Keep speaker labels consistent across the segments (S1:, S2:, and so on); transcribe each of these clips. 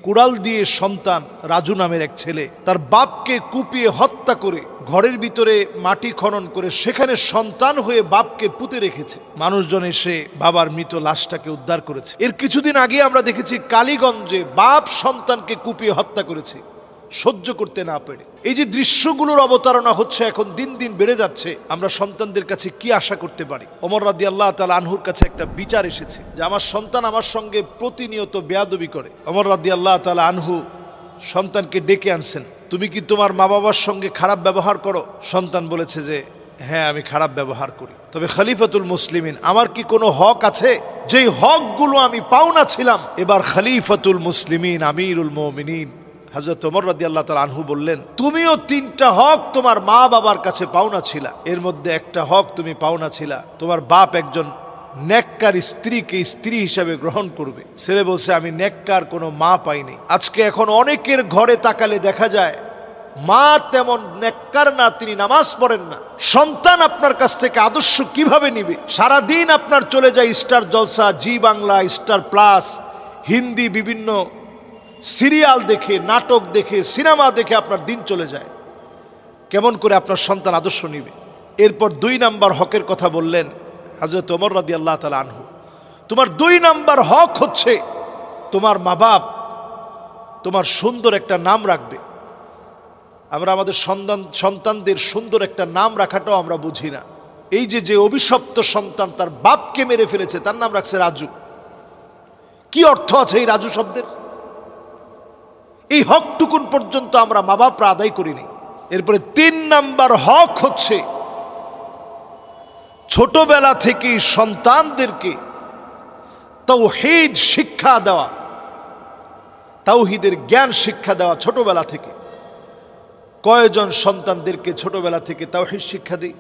S1: কুড়াল দিয়ে সন্তান রাজু নামের এক ছেলে তার বাপকে কুপিয়ে হত্যা করে ঘরের ভিতরে মাটি খনন করে সেখানে সন্তান হয়ে বাপকে পুঁতে রেখেছে। মানুষজন এসে বাবার মৃত লাশটাকে উদ্ধার করেছে। এর কিছুদিন আগে আমরা দেখেছি কালীগঞ্জে বাপ সন্তানকে কুপিয়ে হত্যা করেছে সহ্য করতে না পেরে। এই যে দৃশ্যগুলোর অবতারণা হচ্ছে এখন দিন দিন বেড়ে যাচ্ছে, আমরা সন্তানদের কাছে কি আশা করতে পারি? ওমর রাদিয়াল্লাহু তাআলা আনহুর কাছে একটা বিচার এসেছে যে আমার সন্তান আমার সঙ্গে প্রতিনিয়ত বেয়াদবি করে। ওমর রাদিয়াল্লাহু তাআলা আনহু সন্তানকে ডেকে আনছেন, তুমি কি তোমার মা বাবার সঙ্গে খারাপ ব্যবহার করো? সন্তান বলেছে যে হ্যাঁ, আমি খারাপ ব্যবহার করি। তবে খলিফাতুল মুসলিমিন, আমার কি কোনো হক আছে? যেই হকগুলো আমি পাওনা ছিলাম, এবার খলিফাতুল মুসলিমিন আমিরুল মুমিনিন হযরত ওমর রাদিয়াল্লাহু তাআলা আনহু বললেন, তুমিও 3টা হক তোমার মা বাবার কাছে পাওনা ছিলা। এর মধ্যে একটা হক তুমি পাওনা ছিলা, তোমার বাপ একজন নেককার স্ত্রীকে স্ত্রী হিসেবে গ্রহণ করবে। ছেলে বলছে আমি নেককার কোনো মা পাইনি। আজকে এখন অনেকের ঘরে তাকালে দেখা যায় মা তেমন নেককার না, তিনি নামাজ পড়েন না। সন্তান আপনার কাছ থেকে আদর্শ কিভাবে নিবে? সারাদিন আপনার চলে যায় স্টার জলসা, জি বাংলা, স্টার প্লাস, হিন্দি বিভিন্ন সিরিয়াল দেখে, নাটক দেখে, সিনেমা দেখে আপনার দিন চলে যায়। কেমন করে আপনার সন্তান আদর্শ নিবে? এরপর 2 নাম্বার হকের কথা বললেন হযরত ওমর রাদিয়াল্লাহু তাআলা আনহু। তোমার 2 নাম্বার হক হচ্ছে তোমার মা বাপ তোমার সুন্দর একটা নাম রাখবে। আমরা আমাদের সন্তানদের সুন্দর একটা নাম রাখাটাও আমরা বুঝি না। এই যে অভিশপ্ত সন্তান তার বাপকে মেরে ফেলেছে, তার নাম রাখছে রাজু। কি অর্থ আছে এই রাজু শব্দের? এই হকটুকুন পর্যন্ত আমরা মা বাপরা আদায় করিনি। এরপরে 3 নাম্বার হক হচ্ছে ছোটবেলা থেকেই সন্তানদেরকে তাওহীদ শিক্ষা দেওয়া, তাওহীদের জ্ঞান শিক্ষা দেওয়া ছোটবেলা থেকে। কয়জন সন্তানদেরকে ছোটবেলা থেকে তাওহীদ শিক্ষা দেই?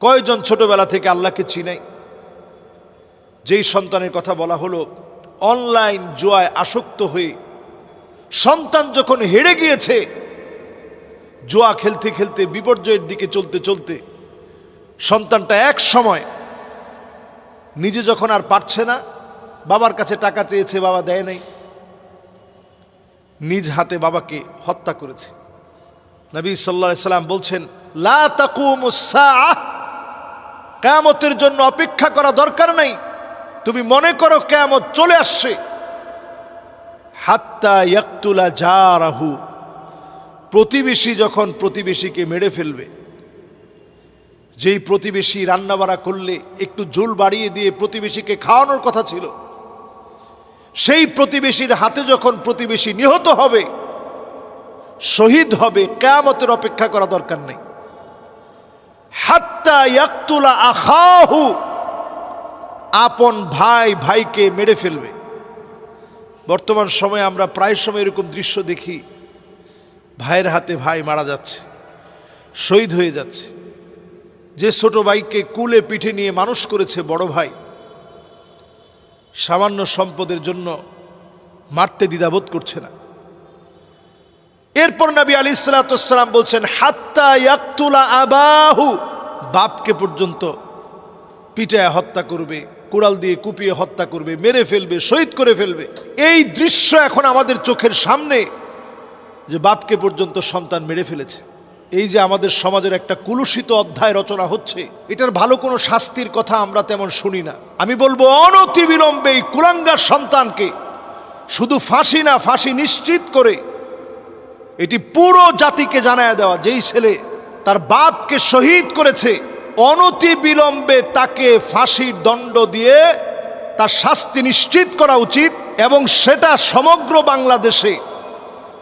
S1: কয়জন ছোটবেলা থেকে আল্লাহকে চিনাই? যেই সন্তানের কথা বলা হলো অনলাইন জুয়ায় আসক্ত হয়ে সন্তান যখন হেরে গিয়েছে, জুয়া খেলতে খেলতে বিপর্যয়ের দিকে চলতে চলতে সন্তানটা এক সময় নিজে যখন আর পারছে না, বাবার কাছে টাকা চেয়েছে, বাবা দেয় নাই, নিজ হাতে বাবাকে হত্যা করেছে। নবী সাল্লাল্লাহু আলাইহি সাল্লাম বলছেন, লা তাকুমুস সাআহ, কিয়ামতের জন্য অপেক্ষা করা দরকার নাই। তুমি মনে করো কিয়ামত চলে আসছে। হাত্তা ইয়াকতুলা জারাহু, প্রতিবেশী যখন প্রতিবেশীকে মেরে ফেলবে। যেই প্রতিবেশী রান্নাবাড়া করলে একটু ঝোল বাড়িয়ে দিয়ে প্রতিবেশীকে খাওয়ানোর কথা ছিল, সেই প্রতিবেশীর হাতে যখন প্রতিবেশী নিহত হবে, শহীদ হবে, কিয়ামতের অপেক্ষা করা দরকার নেই। হাত্তা ইয়াকতুলা আখাহু, আপন ভাই ভাইকে মেরে ফেলবে। বর্তমান সময়ে আমরা প্রায় সময় এরকম দৃশ্য দেখি, ভাইয়ের হাতে ভাই মারা যাচ্ছে, শহীদ হয়ে যাচ্ছে। যে ছোট ভাইকে কুলে পিঠে নিয়ে মানুষ করেছে বড় ভাই, সামান্য সম্পদের জন্য মারতে দ্বিধাবোধ করছে না। এরপর নবী আলাইহিস সালাতু ওয়াস সালাম বলছেন, হাত্তা ইয়াকতুলা আবাহু, বাপকে পর্যন্ত পিটায় হত্যা করবে, কুড়াল দিয়ে কুপিয়ে হত্যা করবে, মেরে ফেলবে, শহীদ করে ফেলবে। এই দৃশ্য এখন আমাদের চোখের সামনে, যে বাপকে পর্যন্ত সন্তান মেরে ফেলেছে। এই যে আমাদের সমাজের একটা কুলুষিত অধ্যায় রচনা হচ্ছে, এটার ভালো কোনো শাস্তির কথা আমরা তেমন শুনি না। আমি বলবো অনতিবিলম্বে এই কুলাঙ্গার সন্তানকে শুধু ফাঁসি না, ফাঁসি নিশ্চিত করে এটি পুরো জাতিকে জানায় দেওয়া, যেই ছেলে তার বাপকে শহীদ করেছে, অনতি বিলম্বে তাকে ফাঁসির দণ্ড দিয়ে তার শাস্তি নিশ্চিত করা উচিত। এবং সেটা সমগ্র বাংলাদেশে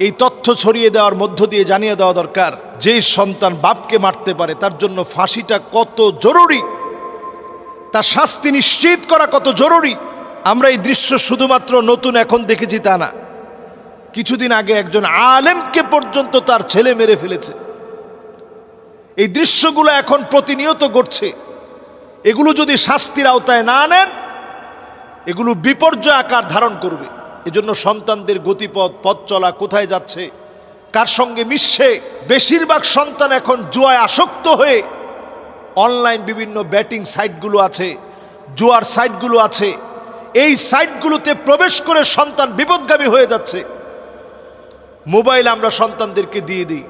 S1: এই তথ্য ছড়িয়ে দেওয়ার মধ্য দিয়ে জানিয়ে দেওয়া দরকার, যেই সন্তান বাপকে মারতে পারে তার জন্য ফাঁসিটা কত জরুরি, তার শাস্তি নিশ্চিত করা কত জরুরি। আমরা এই দৃশ্য শুধুমাত্র নতুন এখন দেখেছি তা না, কিছুদিন আগে একজন আলেমকে পর্যন্ত তার ছেলে মেরে ফেলেছে। এই দৃশ্যগুলো এখন প্রতিনিয়ত ঘটছে। এগুলো যদি শাস্তির আওতায় না আনেন, এগুলো বিপর্যয় আকার ধারণ করবে। এজন্য সন্তানদের গতিপথ, পথ চলা, কোথায় যাচ্ছে, কার সঙ্গে মিশছে, বেশিরভাগ সন্তান এখন জুয়ায় আসক্ত হয়ে অনলাইন বিভিন্ন ব্যাটিং সাইটগুলো আছে, জুয়ার সাইটগুলো আছে, এই সাইটগুলোতে প্রবেশ করে সন্তান বিপদগামী হয়ে যাচ্ছে। মোবাইল আমরা সন্তানদেরকে দিয়ে দিই,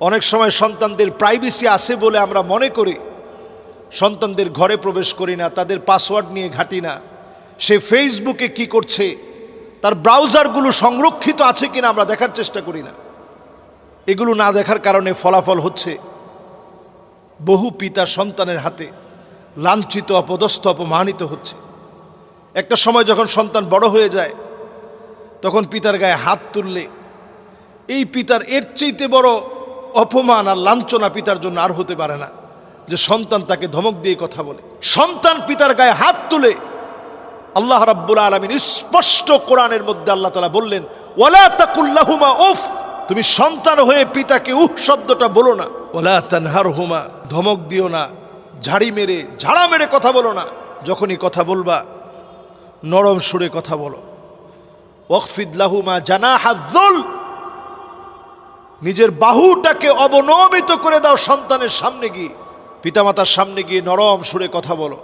S1: অনেক সময় সন্তানদের প্রাইভেসি আছে বলে আমরা মনে করি সন্তানদের ঘরে প্রবেশ করি না, তাদের পাসওয়ার্ড নিয়ে ঘাঁটি না। সে ফেসবুকে কি করছে, তার ব্রাউজারগুলো সংরক্ষিত আছে কিনা আমরা দেখার চেষ্টা করি না। এগুলো না দেখার কারণে ফলাফল হচ্ছে বহু পিতা সন্তানের হাতে লাঞ্ছিত, অপদস্থ, অপমানিত হচ্ছে। একটা সময় যখন সন্তান বড় হয়ে যায় তখন পিতার গায়ে হাত তুললে এই পিতার এর চাইতে বড় অপমান আর লাঞ্ছনা পিতার জন্য আর হতে পারে না যে সন্তান তাকে ধমক দিয়ে কথা বলে। সন্তান পিতার গায়ে হাত তুলে, আল্লাহ রাব্বুল আলামিন স্পষ্ট কোরআনের মধ্যে আল্লাহ তাআলা বললেন, ওয়ালা তাকুল লাহুমা উফ, তুমি সন্তান হয়ে পিতাকে উফ শব্দটা বলো না। ওয়ালা তানহারহুমা, ধমক দিও না, ঝাড়া মেরে কথা বলো না। যখনই কথা বলবা নরম সুরে কথা বলো। ওয়াকফিদ লাহুমা জানাহায যুল, নিজের বাহুটাকে অবনমিত করে দাও সন্তানের সামনে গিয়ে, পিতামাতার সামনে গিয়ে নরম সুরে কথা বলো।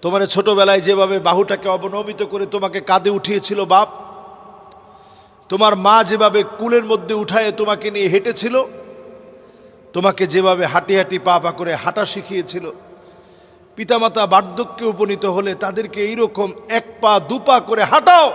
S1: তোমার ছোটবেলায় যেভাবে বাহুটাকে অবনমিত করে তোমাকে কাঁধে উঠিয়েছিল বাপ, তোমার মা যেভাবে কুলের মধ্যে উঠায়ে তোমাকে নিয়ে হেঁটেছিল, তোমাকে যেভাবে হাঁটি হাঁটি পা পা করে হাঁটা শিখিয়েছিল, পিতামাতা বার্ধক্যে উপনীত হলে তাদেরকে এইরকম এক পা দু পা করে হাঁটাও।